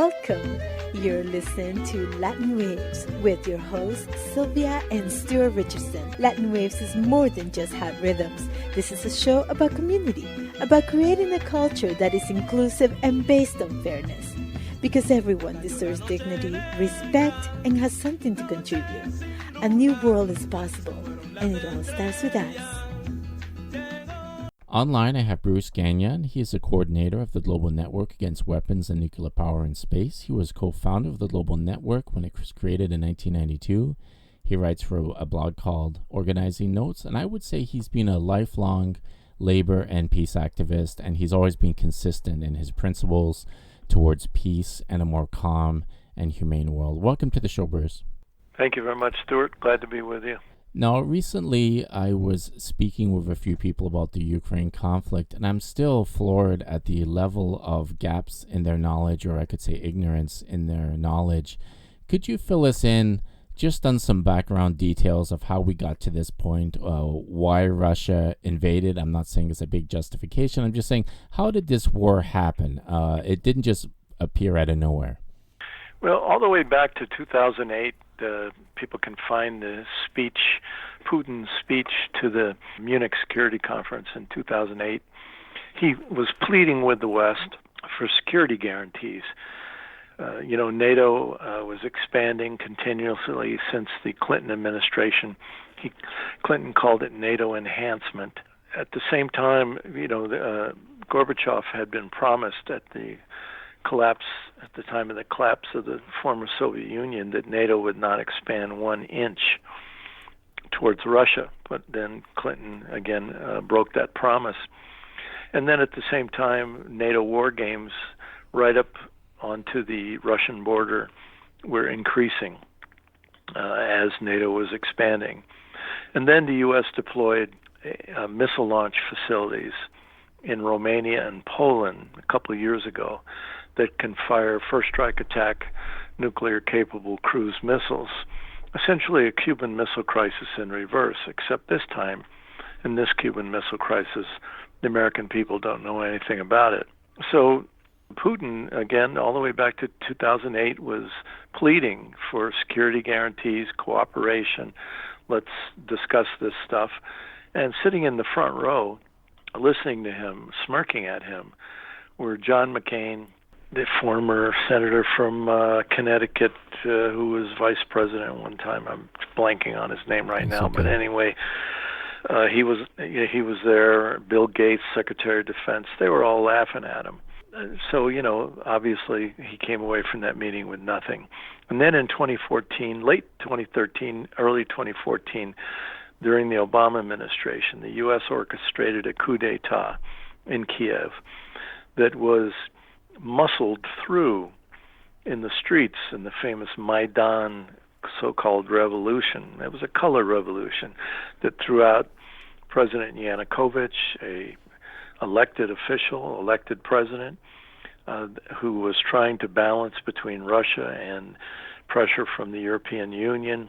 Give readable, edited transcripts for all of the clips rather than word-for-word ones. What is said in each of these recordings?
Welcome. You're listening to Latin Waves with your hosts, Sylvia and Stuart Richardson. Latin Waves is more than just hot rhythms. This is a show about community, about creating a culture that is inclusive and based on fairness. Because everyone deserves dignity, respect, and has something to contribute. A new world is possible, and it all starts with us. Online, I have Bruce Gagnon. He is the coordinator of the Global Network Against Weapons and Nuclear Power in Space. He was co-founder of the Global Network when it was created in 1992. He writes for a blog called Organizing Notes, and I would say he's been a lifelong labor and peace activist, and he's always been consistent in his principles towards peace and a more calm and humane world. Welcome to the show, Bruce. Thank you very much, Stuart. Glad to be with you. Now, recently I was speaking with a few people about the Ukraine conflict, and I'm still floored at the level of gaps in their knowledge, or I could say ignorance in their knowledge. Could you fill us in just on some background details of how we got to this point, why Russia invaded? I'm not saying it's a big justification. I'm just saying, how did this war happen? It didn't just appear out of nowhere. Well, all the way back to 2008, people can find the speech, Putin's speech to the Munich Security Conference in 2008. He was pleading with the West for security guarantees. NATO was expanding continuously since the Clinton administration. Clinton called it NATO enhancement. At the same time, Gorbachev had been promised at the time of the collapse of the former Soviet Union, that NATO would not expand 1 inch towards Russia. But then Clinton again broke that promise. And then at the same time, NATO war games right up onto the Russian border were increasing as NATO was expanding. And then the U.S. deployed missile launch facilities in Romania and Poland a couple of years ago that can fire first strike attack nuclear-capable cruise missiles, essentially a Cuban Missile Crisis in reverse, except this time, in this Cuban Missile Crisis, the American people don't know anything about it. So Putin, again, all the way back to 2008, was pleading for security guarantees, cooperation, let's discuss this stuff. And sitting in the front row, listening to him, smirking at him, were John McCain, the former senator from Connecticut, who was vice president at one time. I'm blanking on his name right now, but anyway, he was there. Bill Gates, Secretary of Defense, they were all laughing at him. So, obviously he came away from that meeting with nothing. And then in 2014, late 2013, early 2014, during the Obama administration, the U.S. orchestrated a coup d'etat in Kiev that was muscled through in the streets in the famous Maidan so-called revolution. It was a color revolution that threw out President Yanukovych, a elected president, who was trying to balance between Russia and pressure from the European Union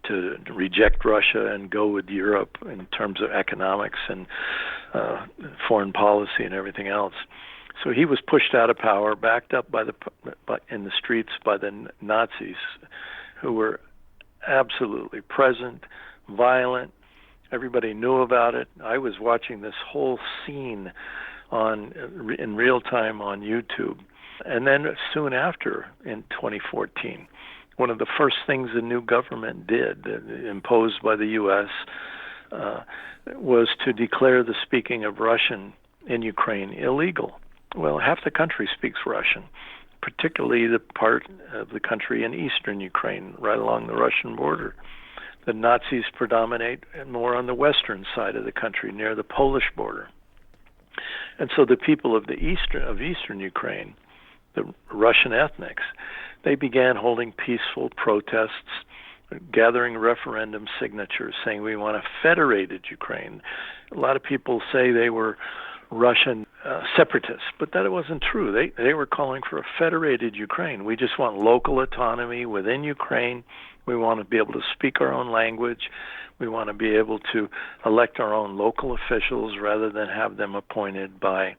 to reject Russia and go with Europe in terms of economics and foreign policy and everything else. So he was pushed out of power, backed up in the streets by the Nazis, who were absolutely present, violent. Everybody knew about it. I was watching this whole scene in real time on YouTube. And then soon after, in 2014, one of the first things the new government did, imposed by the U.S., was to declare the speaking of Russian in Ukraine illegal. Well, half the country speaks Russian, particularly the part of the country in eastern Ukraine, right along the Russian border. The Nazis predominate more on the western side of the country, near the Polish border. And so the people of eastern Ukraine, the Russian ethnics, they began holding peaceful protests, gathering referendum signatures, saying we want a federated Ukraine. A lot of people say they were Russian separatists, but that wasn't true. They were calling for a federated Ukraine. We just want local autonomy within Ukraine. We want to be able to speak our own language. We want to be able to elect our own local officials rather than have them appointed by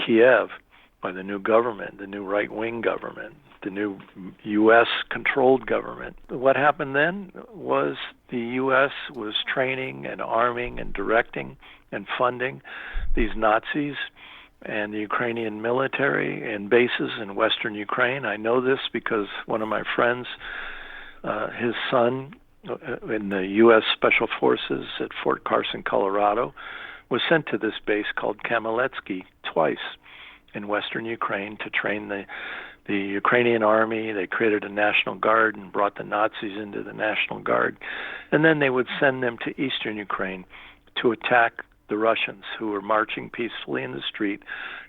Kiev. by the new government, the new right-wing government, the new U.S.-controlled government. What happened then was the U.S. was training and arming and directing and funding these Nazis and the Ukrainian military and bases in western Ukraine. I know this because one of my friends, his son in the U.S. Special Forces at Fort Carson, Colorado, was sent to this base called Kamaletsky twice in western Ukraine to train the Ukrainian army. They created a National Guard and brought the Nazis into the National Guard. And then they would send them to eastern Ukraine to attack the Russians who were marching peacefully in the street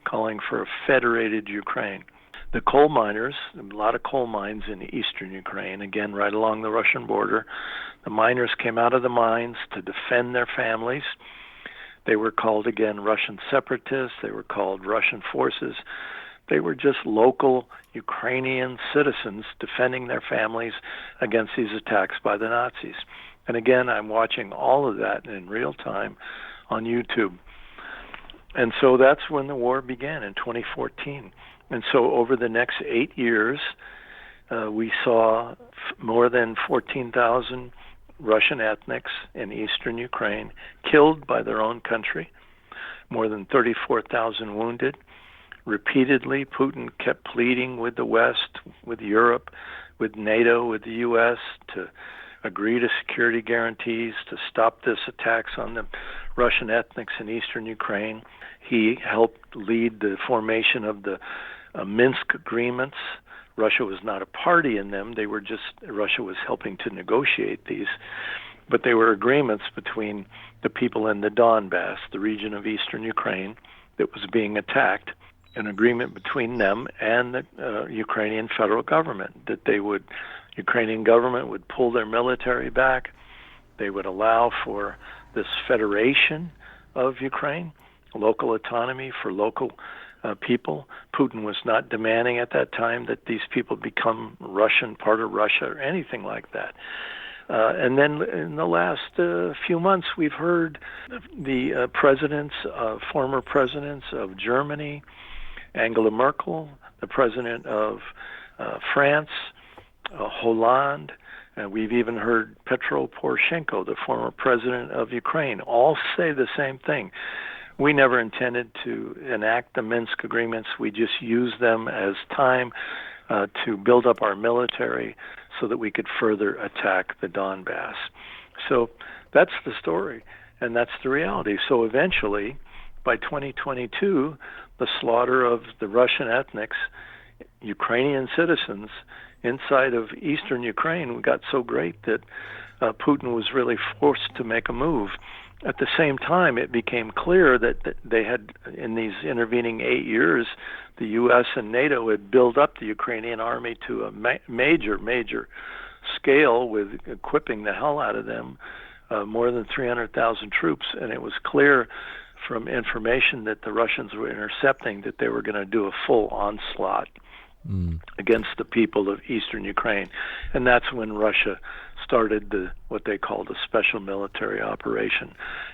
calling for a federated Ukraine. The coal miners, a lot of coal mines in eastern Ukraine, again, right along the Russian border. The miners came out of the mines to defend their families. They were called, again, Russian separatists. They were called Russian forces. They were just local Ukrainian citizens defending their families against these attacks by the Nazis. And again, I'm watching all of that in real time on YouTube. And so that's when the war began in 2014. And so over the next 8 years, we saw more than 14,000 Russian ethnics in eastern Ukraine killed by their own country, more than 34,000 wounded. Repeatedly, Putin kept pleading with the West, with Europe, with NATO, with the U.S. to agree to security guarantees, to stop this attacks on the Russian ethnics in eastern Ukraine. He helped lead the formation of the Minsk agreements. Russia was not a party in them. Russia was helping to negotiate these. But they were agreements between the people in the Donbass, the region of eastern Ukraine that was being attacked, an agreement between them and the Ukrainian federal government that Ukrainian government would pull their military back. They would allow for this federation of Ukraine, local autonomy for local people. Putin was not demanding at that time that these people become Russian, part of Russia, or anything like that. And then in the last few months, we've heard the former presidents of Germany, Angela Merkel, the president of France, Hollande, and we've even heard Petro Poroshenko, the former president of Ukraine, all say the same thing. We never intended to enact the Minsk agreements. We just used them as time to build up our military so that we could further attack the Donbass. So that's the story, and that's the reality. So eventually, by 2022, the slaughter of the Russian ethnics, Ukrainian citizens, inside of eastern Ukraine got so great that Putin was really forced to make a move. At the same time, it became clear that they had, in these intervening 8 years, the US and NATO had built up the Ukrainian army to a major scale with equipping the hell out of them, more than 300,000 troops, and it was clear from information that the Russians were intercepting that they were going to do a full onslaught against the people of eastern Ukraine. And that's when Russia started what they called a special military operation.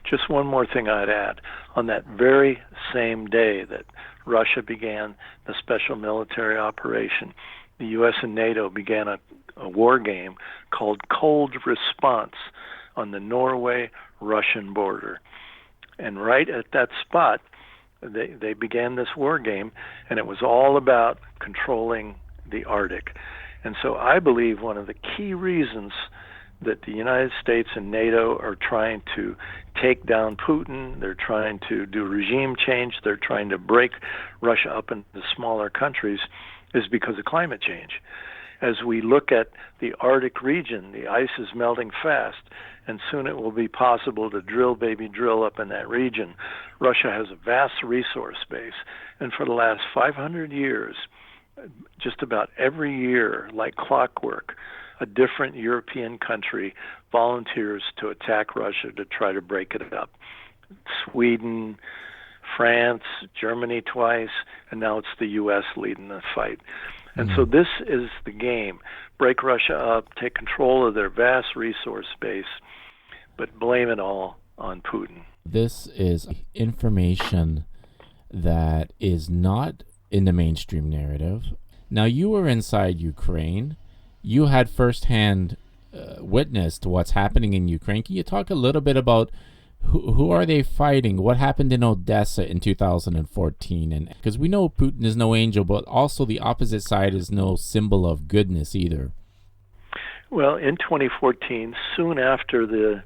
Just one more thing I'd add. On that very same day that Russia began the special military operation, the US and NATO began a war game called Cold Response on the Norway-Russian border. And right at that spot, they began this war game, and it was all about controlling the Arctic. And so I believe one of the key reasons that the United States and NATO are trying to take down Putin, they're trying to do regime change, they're trying to break Russia up into smaller countries, is because of climate change. As we look at the Arctic region, the ice is melting fast, and soon it will be possible to drill up in that region. Russia has a vast resource base, and for the last 500 years, just about every year, like clockwork, a different European country volunteers to attack Russia to try to break it up. Sweden, France, Germany twice, and now it's the U.S. leading the fight. And so this is the game. Break Russia up, take control of their vast resource base, but blame it all on Putin. This is information that is not in the mainstream narrative. Now, you were inside Ukraine. You had firsthand witness to what's happening in Ukraine. Can you talk a little bit about who are they fighting? What happened in Odessa in 2014? And because we know Putin is no angel, but also the opposite side is no symbol of goodness either. Well, in 2014, soon after the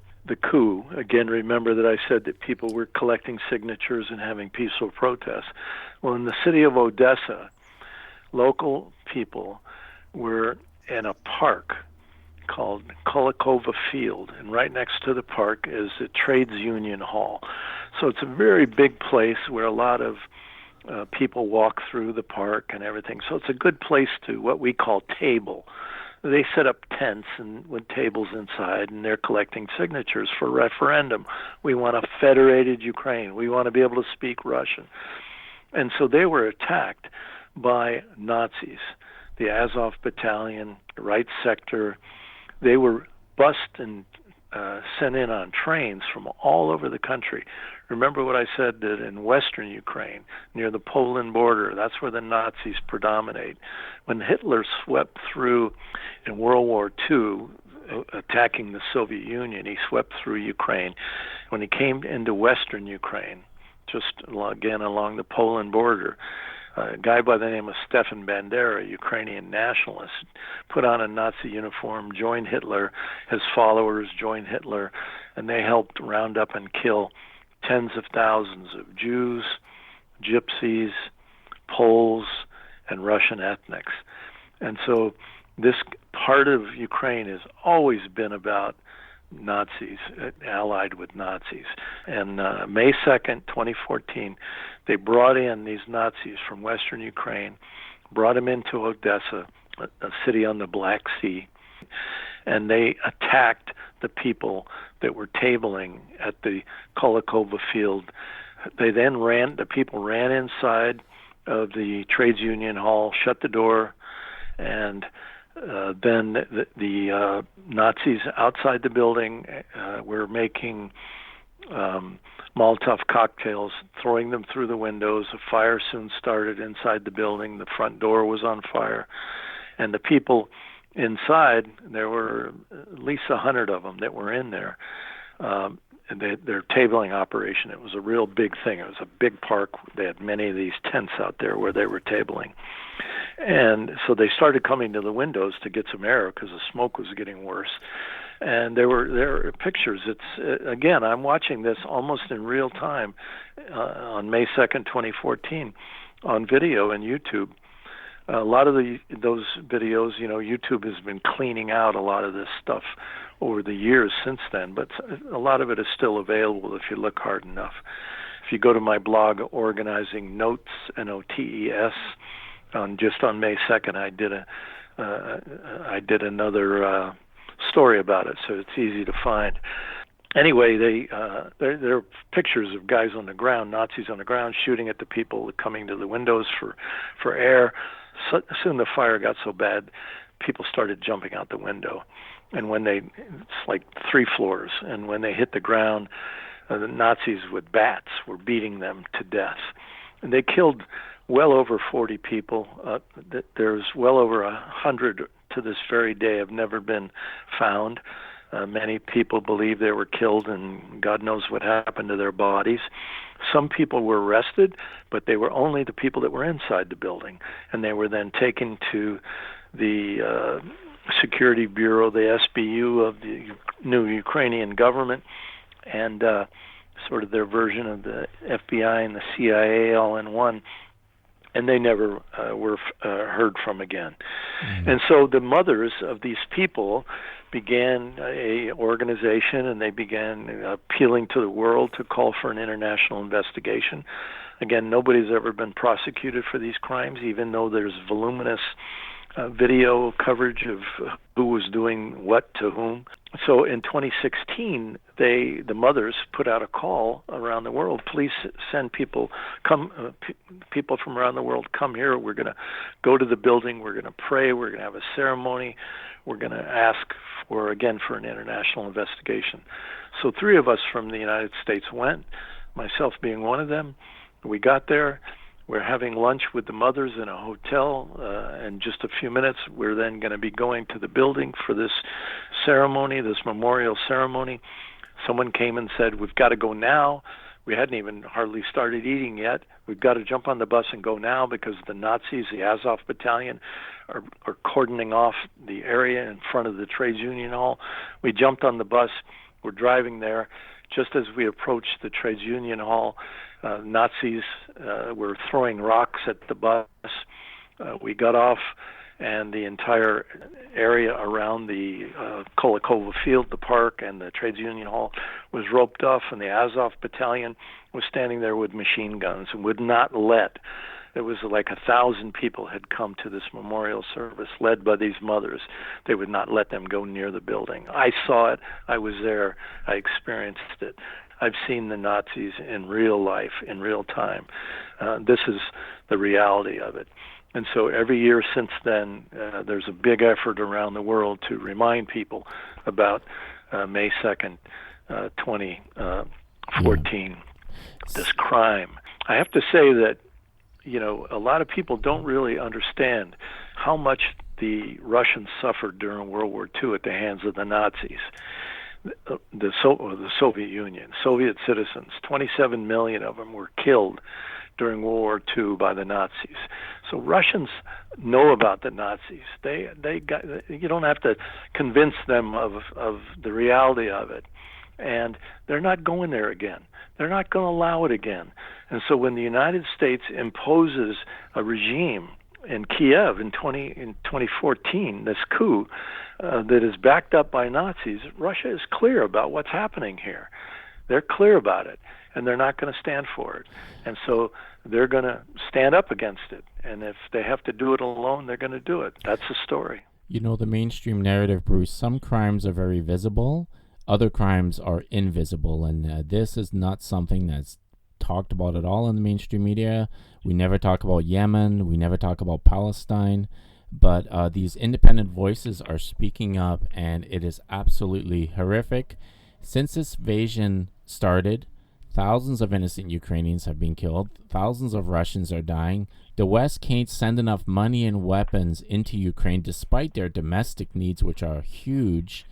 coup, again, remember that I said that people were collecting signatures and having peaceful protests. Well, in the city of Odessa, local people were in a park called Kulikova Field, and right next to the park is the Trades Union Hall. So it's a very big place where a lot of people walk through the park and everything. So it's a good place to what we call table. They set up tents and with tables inside, and they're collecting signatures for referendum. We want a federated Ukraine. We want to be able to speak Russian. And so they were attacked by Nazis, the Azov Battalion, Right Sector. They were bussed and sent in on trains from all over the country. Remember what I said, that in western Ukraine, near the Poland border, that's where the Nazis predominate. When Hitler swept through in World War II, attacking the Soviet Union, he swept through Ukraine. When he came into western Ukraine, just again along the Poland border, a guy by the name of Stefan Bandera, a Ukrainian nationalist, put on a Nazi uniform, joined Hitler. His followers joined Hitler, and they helped round up and kill tens of thousands of Jews, Gypsies, Poles, and Russian ethnics. And so this part of Ukraine has always been about Nazis, allied with Nazis. And May 2nd, 2014, they brought in these Nazis from western Ukraine, brought them into Odessa, a city on the Black Sea, and they attacked the people that were tabling at the Kulikova Field. The people ran inside of the Trades Union Hall, shut the door, and then the Nazis outside the building were making Molotov cocktails, throwing them through the windows. A fire soon started inside the building. The front door was on fire. And the people inside, there were at least 100 of them that were in there. And their tabling operation, it was a real big thing. It was a big park. They had many of these tents out there where they were tabling. And so they started coming to the windows to get some air because the smoke was getting worse. And there were pictures. It's again, I'm watching this almost in real time on May 2nd, 2014, on video and YouTube. A lot of those videos, YouTube has been cleaning out a lot of this stuff over the years since then, but a lot of it is still available if you look hard enough. If you go to my blog, Organizing Notes, Notes, just on May 2nd, I did another story about it, so it's easy to find. Anyway, there are pictures of guys on the ground, Nazis on the ground, shooting at the people coming to the windows for air. Soon the fire got so bad, people started jumping out the window. And it's like 3 floors, and when they hit the ground, the Nazis with bats were beating them to death. And they killed well over 40 people. There's well over 100 to this very day have never been found. Many people believe they were killed, and God knows what happened to their bodies. Some people were arrested, but they were only the people that were inside the building, and they were then taken to the Security Bureau, the SBU of the new Ukrainian government, and sort of their version of the FBI and the CIA all in one. And they never were heard from again. Mm-hmm. And so the mothers of these people began a organization, and they began appealing to the world to call for an international investigation. Again, nobody's ever been prosecuted for these crimes, even though there's voluminous video coverage of who was doing what to whom. So in 2016, the mothers put out a call around the world. Please send people, people from around the world, come here. We're going to go to the building. We're going to pray. We're going to have a ceremony. We're going to ask for an international investigation. So 3 of us from the United States went, myself being one of them. We got there. We're having lunch with the mothers in a hotel. In just a few minutes, we're then going to be going to the building for this ceremony, this memorial ceremony. Someone came and said, we've got to go now. We hadn't even hardly started eating yet. We've got to jump on the bus and go now because the Nazis, the Azov Battalion, are cordoning off the area in front of the Trades Union Hall. We jumped on the bus. We're driving there. Just as we approached the Trades Union Hall, Nazis were throwing rocks at the bus. We got off, and the entire area around the Kolokova Field, the park, and the Trades Union Hall was roped off, and the Azov Battalion was standing there with machine guns and would not let. It was like 1,000 people had come to this memorial service led by these mothers. They would not let them go near the building. I saw it. I was there. I experienced it. I've seen the Nazis in real life, in real time. This is the reality of it. And so every year since then, there's a big effort around the world to remind people about May 2nd, 2014, this crime. I have to say that, a lot of people don't really understand how much the Russians suffered during World War II at the hands of the Nazis. The Soviet Union, Soviet citizens, 27 million of them were killed during World War II by the Nazis. So Russians know about the Nazis. You don't have to convince them of the reality of it. And they're not going there again. They're not going to allow it again. And so when the United States imposes a regime in Kiev in 2014, this coup that is backed up by Nazis, Russia is clear about what's happening here. They're clear about it, and they're not going to stand for it. And so they're going to stand up against it. And if they have to do it alone, they're going to do it. That's the story. The mainstream narrative, Bruce, some crimes are very visible, other crimes are invisible, and this is not something that's talked about at all in the mainstream media. We never talk about Yemen, we never talk about Palestine, but these independent voices are speaking up, and it is absolutely horrific. Since this invasion started, thousands of innocent Ukrainians have been killed, thousands of Russians are dying. The West can't send enough money and weapons into Ukraine despite their domestic needs, which are huge.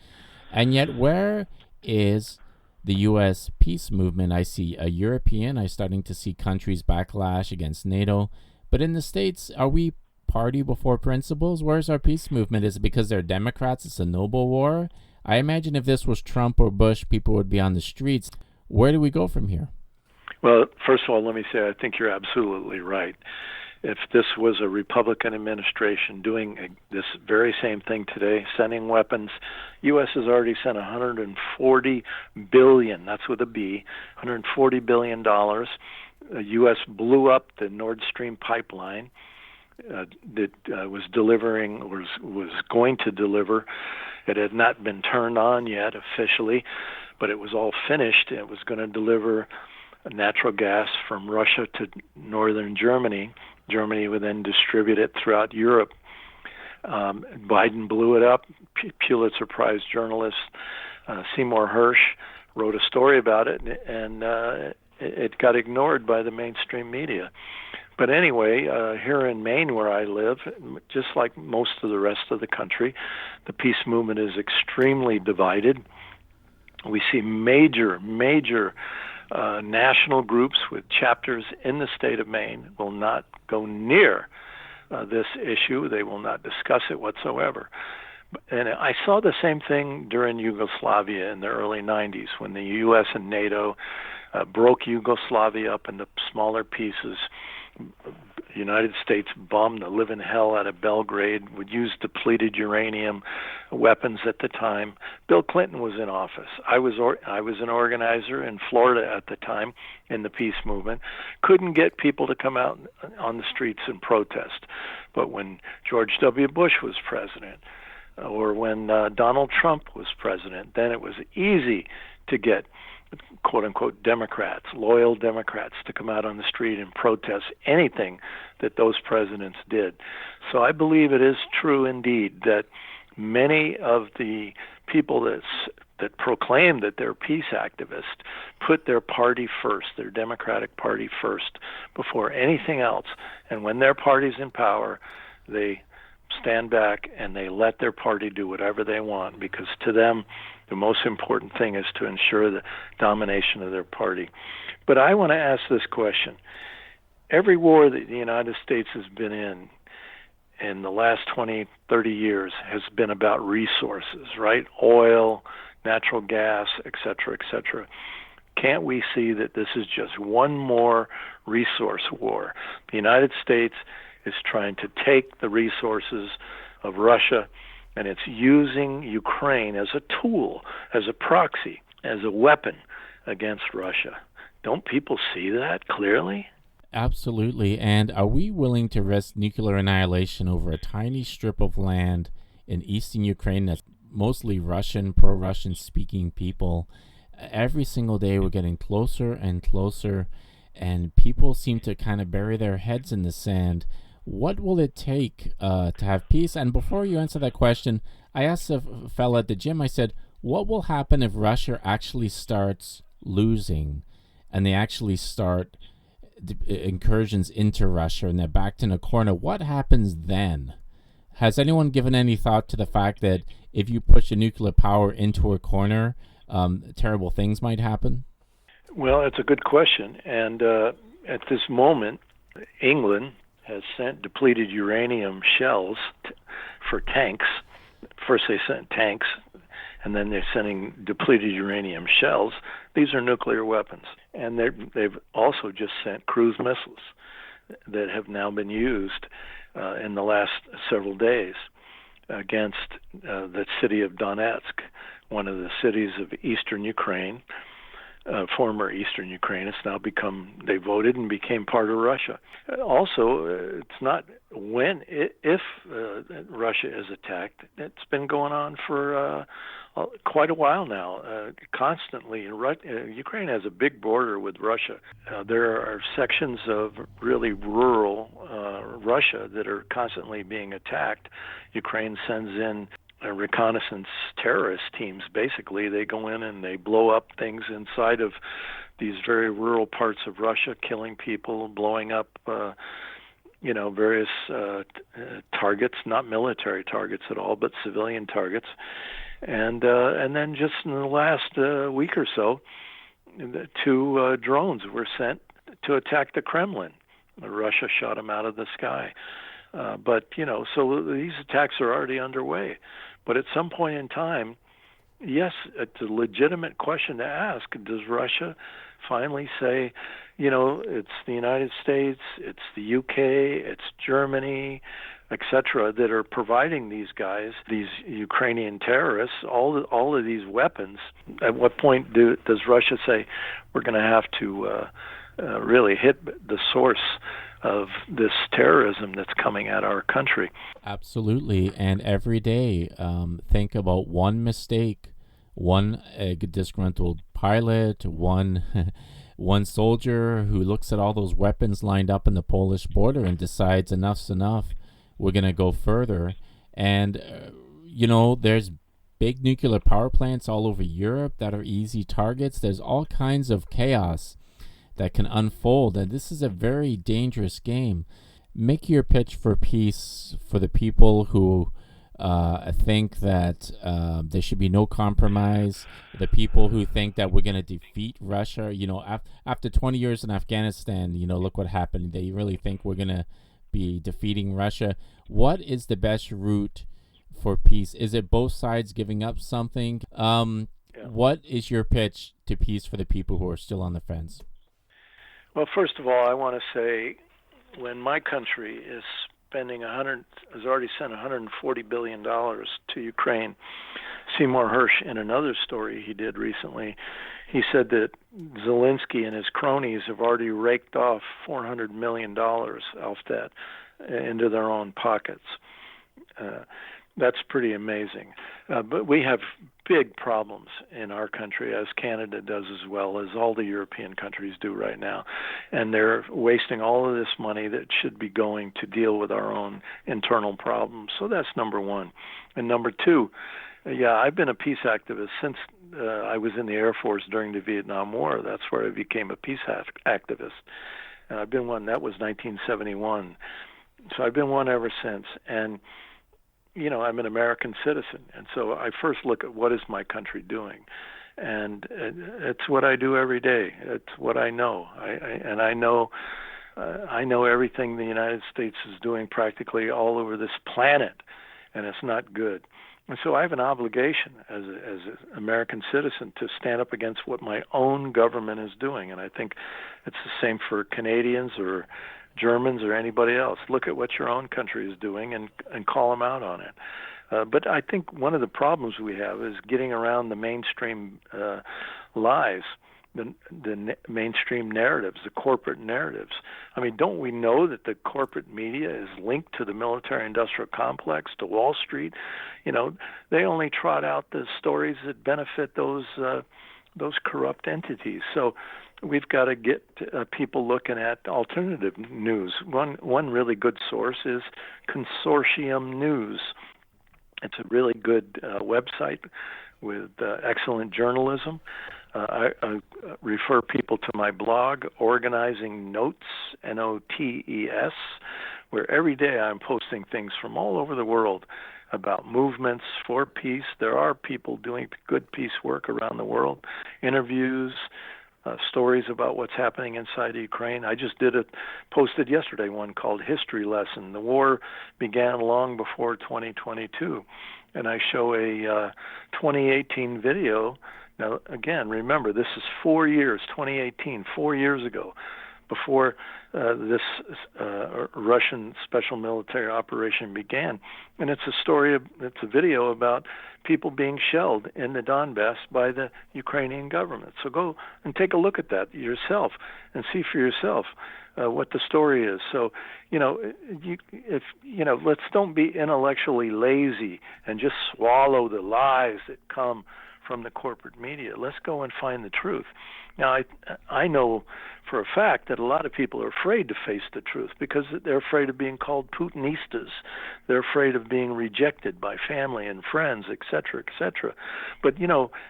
And yet, where is the U.S. peace movement? I see a European. I'm starting to see countries backlash against NATO. But in the States, are we party before principles? Where's our peace movement? Is it because they're Democrats? It's a noble war? I imagine if this was Trump or Bush, people would be on the streets. Where do we go from here? Well, first of all, let me say I think you're absolutely right. If this was a Republican administration doing this very same thing today, sending weapons, U.S. has already sent $140 billion, that's with a B, $140 billion. The U.S. blew up the Nord Stream pipeline that was going to deliver. It had not been turned on yet officially, but it was all finished. It was going to deliver natural gas from Russia to northern Germany. Germany would then distribute it throughout Europe. Biden blew it up. Pulitzer Prize journalist Seymour Hersh wrote a story about it, and it got ignored by the mainstream media. But anyway, here in Maine, where I live, just like most of the rest of the country, the peace movement is extremely divided. We see major national groups with chapters in the state of Maine will not go near this issue. They will not discuss it whatsoever. And I saw the same thing during Yugoslavia in the early 90s when the US and NATO broke Yugoslavia up into smaller pieces. The United States bombed the living hell out of Belgrade, would use depleted uranium weapons at the time. Bill Clinton was in office. I was an organizer in Florida at the time in the peace movement. Couldn't get people to come out on the streets and protest. But when George W. Bush was president, or when Donald Trump was president, then it was easy to get quote-unquote Democrats, loyal Democrats, to come out on the street and protest anything that those presidents did. So I believe it is true indeed that Many of the people that proclaim that they're peace activists put their party first, their Democratic Party first, before anything else. And when their party's in power, they stand back and they let their party do whatever they want, because to them, the most important thing is to ensure the domination of their party. But I want to ask this question. Every war that the United States has been in the last 20, 30 years has been about resources, right? Oil, natural gas, et cetera, et cetera. Can't we see that this is just one more resource war? The United States is trying to take the resources of Russia, and it's using Ukraine as a tool, as a proxy, as a weapon against Russia. Don't people see that clearly? Absolutely. And are we willing to risk nuclear annihilation over a tiny strip of land in eastern Ukraine that's mostly Russian, pro-Russian speaking people? Every single day we're getting closer and closer, and people seem to kind of bury their heads in the sand. What will it take to have peace? And before you answer that question, I asked a fella at the gym, I said, what will happen if Russia actually starts losing and they actually start incursions into Russia and they're backed in a corner? What happens then? Has anyone given any thought to the fact that if you push a nuclear power into a corner, terrible things might happen? Well, it's a good question. And at this moment, England has sent depleted uranium shells for tanks. First they sent tanks, and then they're sending depleted uranium shells. These are nuclear weapons. And they've also just sent cruise missiles that have now been used in the last several days against the city of Donetsk, one of the cities of eastern Ukraine, former eastern Ukraine. It's now they voted and became part of Russia. Also, it's not if Russia is attacked. It's been going on for quite a while now, constantly. Ukraine has a big border with Russia. There are sections of really rural Russia that are constantly being attacked. Ukraine sends in reconnaissance terrorist teams. Basically, they go in and they blow up things inside of these very rural parts of Russia, killing people, blowing up various targets, not military targets at all, but civilian targets. And then just in the last week or so, 2 drones were sent to attack the Kremlin. Russia shot them out of the sky. So these attacks are already underway. But at some point in time, yes, it's a legitimate question to ask. Does Russia finally say, it's the United States, it's the UK, it's Germany, etc., that are providing these guys, these Ukrainian terrorists, all of these weapons? At what point does Russia say, we're going to have to really hit the source of this terrorism that's coming at our country? Absolutely. And every day, think about one mistake, one disgruntled pilot, one soldier who looks at all those weapons lined up in the Polish border and decides enough's enough. We're going to go further. And, there's big nuclear power plants all over Europe that are easy targets. There's all kinds of chaos that can unfold, and this is a very dangerous game. Make your pitch for peace for the people who think that there should be no compromise, the people who think that we're going to defeat Russia. After 20 years in Afghanistan, look what happened. They really think we're going to be defeating Russia. What is the best route for peace? Is it both sides giving up something? What is your pitch to peace for the people who are still on the fence? Well, first of all, I want to say, when my country is has already sent $140 billion to Ukraine. Seymour Hersh, in another story he did recently, he said that Zelensky and his cronies have already raked off $400 million off that into their own pockets. That's pretty amazing. But we have big problems in our country, as Canada does as well, as all the European countries do right now. And they're wasting all of this money that should be going to deal with our own internal problems. So that's number one. And number two, I've been a peace activist since I was in the Air Force during the Vietnam War. That's where I became a peace activist. And I've been one, that was 1971. So I've been one ever since. And, I'm an American citizen. And so I first look at what is my country doing. And it's what I do every day. It's what I know. I know everything the United States is doing practically all over this planet, and it's not good. And so I have an obligation as an American citizen to stand up against what my own government is doing. And I think it's the same for Canadians or Germans or anybody else. Look at what your own country is doing and call them out on it. But I think one of the problems we have is getting around the mainstream lies, the mainstream narratives, the corporate narratives. I mean, don't we know that the corporate media is linked to the military-industrial complex, to Wall Street? They only trot out the stories that benefit those corrupt entities. So we've got to get people looking at alternative news. One really good source is Consortium News. It's a really good website with excellent journalism. I refer people to my blog, Organizing Notes, Notes, where every day I'm posting things from all over the world about movements for peace. There are people doing good peace work around the world, interviews, stories about what's happening inside Ukraine. I just posted yesterday one called History Lesson. The war began long before 2022. And I show a 2018 video. Now, again, remember, this is 4 years, 2018, 4 years ago, before this Russian special military operation began. And it's a video about people being shelled in the Donbass by the Ukrainian government. So go and take a look at that yourself and see for yourself what the story is. So, let's don't be intellectually lazy and just swallow the lies that come from the corporate media. Let's go and find the truth. Now, I know for a fact that a lot of people are afraid to face the truth because they're afraid of being called Putinistas. They're afraid of being rejected by family and friends, et cetera, et cetera. But,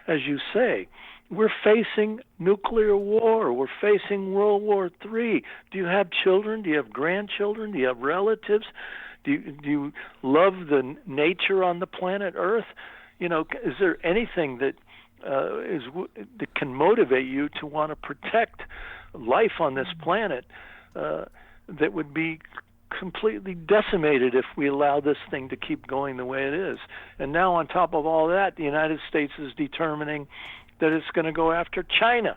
as you say, we're facing nuclear war. We're facing World War III. Do you have children? Do you have grandchildren? Do you have relatives? Do you love the nature on the planet Earth? Is there anything that can motivate you to want to protect life on this planet that would be completely decimated if we allow this thing to keep going the way it is? And now on top of all that, the United States is determining that it's going to go after China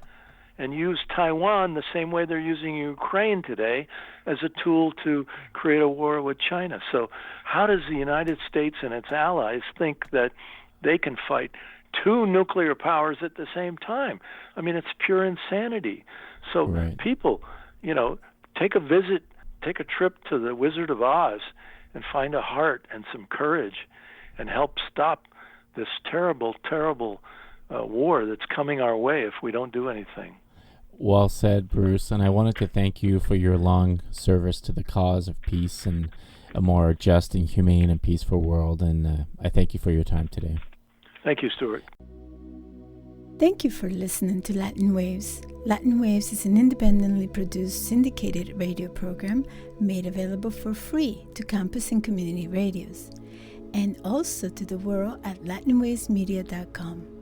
and use Taiwan the same way they're using Ukraine today as a tool to create a war with China. So how does the United States and its allies think that they can fight two nuclear powers at the same time? I mean, it's pure insanity. So people, take a trip to the Wizard of Oz and find a heart and some courage and help stop this terrible, terrible war that's coming our way if we don't do anything. Well said, Bruce. And I wanted to thank you for your long service to the cause of peace and a more just and humane and peaceful world. And I thank you for your time today. Thank you, Stuart. Thank you for listening to Latin Waves. Latin Waves is an independently produced syndicated radio program made available for free to campus and community radios, and also to the world at latinwavesmedia.com.